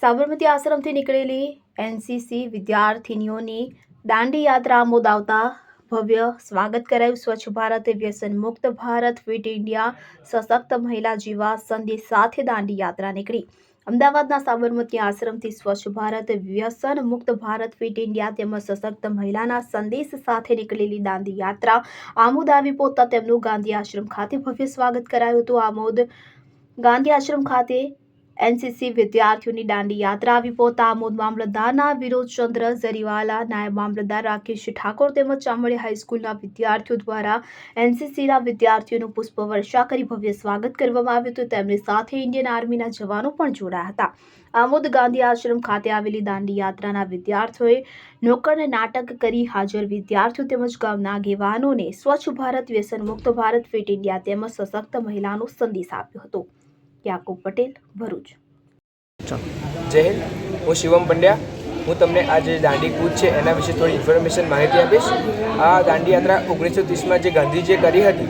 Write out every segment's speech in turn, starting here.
સાબરમતી આશ્રમથી નીકળેલી એનસીસી વિદ્યાર્થીનીઓની દાંડી યાત્રા આમોદ આવતા ભવ્ય સ્વાગત કરાયું। સ્વચ્છ ભારત, વ્યસન મુક્ત ભારત, ફિટ ઇન્ડિયા, સશક્ત મહિલા જેવા સંદેશ સાથે દાંડી યાત્રા નીકળી। અમદાવાદના સાબરમતી આશ્રમથી સ્વચ્છ ભારત, વ્યસન મુક્ત ભારત, ફિટ ઇન્ડિયા તેમજ સશક્ત મહિલાના સંદેશ સાથે નીકળેલી દાંડી યાત્રા આમોદ આવી પહોંચતા તેમનું ગાંધી આશ્રમ ખાતે ભવ્ય સ્વાગત કરાયું હતું। આમોદ ગાંધી આશ્રમ ખાતે એનસીસી વિદ્યાર્થીઓની દાંડી યાત્રા આવી પહોંચતા આમોદ મામલતદારના વિરોચંદ્ર જરીવાલા, નાયબ મામલતદાર રાકેશ ઠાકોર તેમજ ચામડી હાઈસ્કૂલના વિદ્યાર્થીઓ દ્વારા એનસીસીના વિદ્યાર્થીઓનું પુષ્પવર્ષા કરી ભવ્ય સ્વાગત કરવામાં આવ્યું હતું। તેમની સાથે ઇન્ડિયન આર્મીના જવાનો પણ જોડાયા હતા। આમોદ ગાંધી આશ્રમ ખાતે આવેલી દાંડી યાત્રાના વિદ્યાર્થીઓએ નુક્કડ નાટક કરી હાજર વિદ્યાર્થીઓ તેમજ ગામના આગેવાનોને સ્વચ્છ ભારત, વ્યસન મુક્ત ભારત, ફિટ ઇન્ડિયા તેમજ સશક્ત મહિલાનો સંદેશ આપ્યો હતો। યાકુબ પટેલ, ભરૂચ। જય હિન્દ, હું શિવમ પંડ્યા। હું તમને આ જે દાંડી કૂચ છે એના વિશે થોડી ઇન્ફોર્મેશન માહિતી આપીશ। આ દાંડી યાત્રા 1930માં જે ગાંધીજીએ કરી હતી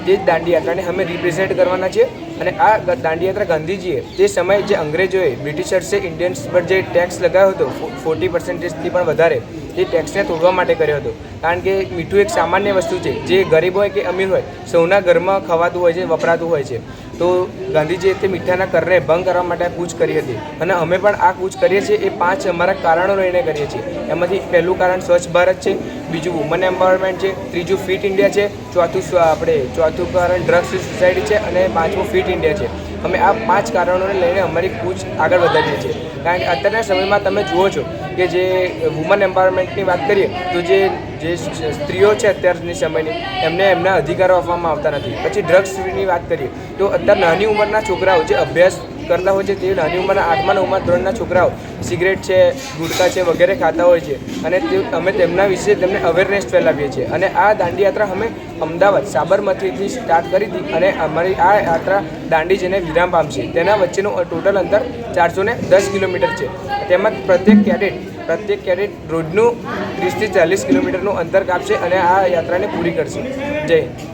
તે જ દાંડી યાત્રાને અમે રિપ્રેઝેન્ટ કરવાના છે। અને આ દાંડી યાત્રા ગાંધીજીએ તે સમયે જે અંગ્રેજોએ બ્રિટિશર્સે ઇન્ડિયન્સ પર જે ટેક્સ લગાવ્યો હતો 40%થી પણ વધારે, તે ટેક્સને તોડવા માટે કર્યો હતો। કારણ કે મીઠું એક સામાન્ય વસ્તુ છે, જે ગરીબ હોય કે અમીર હોય સૌના ઘરમાં ખવાતું હોય છે, વપરાતું હોય છે। તો ગાંધીજીએ તે મીઠાના કરને ભંગ કરવા માટે આ કૂચ કરી હતી અને અમે પણ આ કૂચ કરીએ છીએ। એ 5 અમારા કારણો લઈને કરીએ છીએ। એમાંથી પહેલું કારણ સ્વચ્છ ભારત છે, બીજું વુમન એમ્પાવરમેન્ટ છે, ત્રીજું ફિટ ઇન્ડિયા છે, ચોથું કારણ ડ્રગ્સ ફ્રી સોસાયટી છે અને પાંચમું ફિટ ઇન્ડિયા છે। અમે આ 5 કારણોને લઈને અમારી કૂચ આગળ વધારીએ છીએ। કારણ કે અત્યારના સમયમાં તમે જુઓ છો કે જે વુમન એમ્પાવરમેન્ટની વાત કરીએ તો જે સ્ત્રીઓ છે અત્યારની સમયની, એમને એમના અધિકારો આપવામાં આવતા નથી। પછી ડ્રગ્સ ફ્રીની વાત કરીએ તો અત્યારે નાની ઉંમરના છોકરાઓ જે અભ્યાસ કરતા હોય છે તે નાની ઉંમરના 8મા 9મા ધોરણના છોકરાઓ સિગરેટ છે, ગુટખા છે વગેરે ખાતા હોય છે અને અમે તેમના વિશે તેમને અવેરનેસ ફેલાવીએ છીએ। અને આ દાંડી યાત્રા અમે અમદાવાદ સાબરમતીથી સ્ટાર્ટ કરી હતી અને અમારી આ યાત્રા દાંડી જઈને વિરામ પામશે। તેના વચ્ચેનું ટોટલ અંતર 410 કિલોમીટર છે। તેમાં પ્રત્યેક કેડેટ રોજનું 30થી 40 કિલોમીટરનું અંતર કાપશે અને આ યાત્રાને પૂરી કરશે। જય હિન્દ।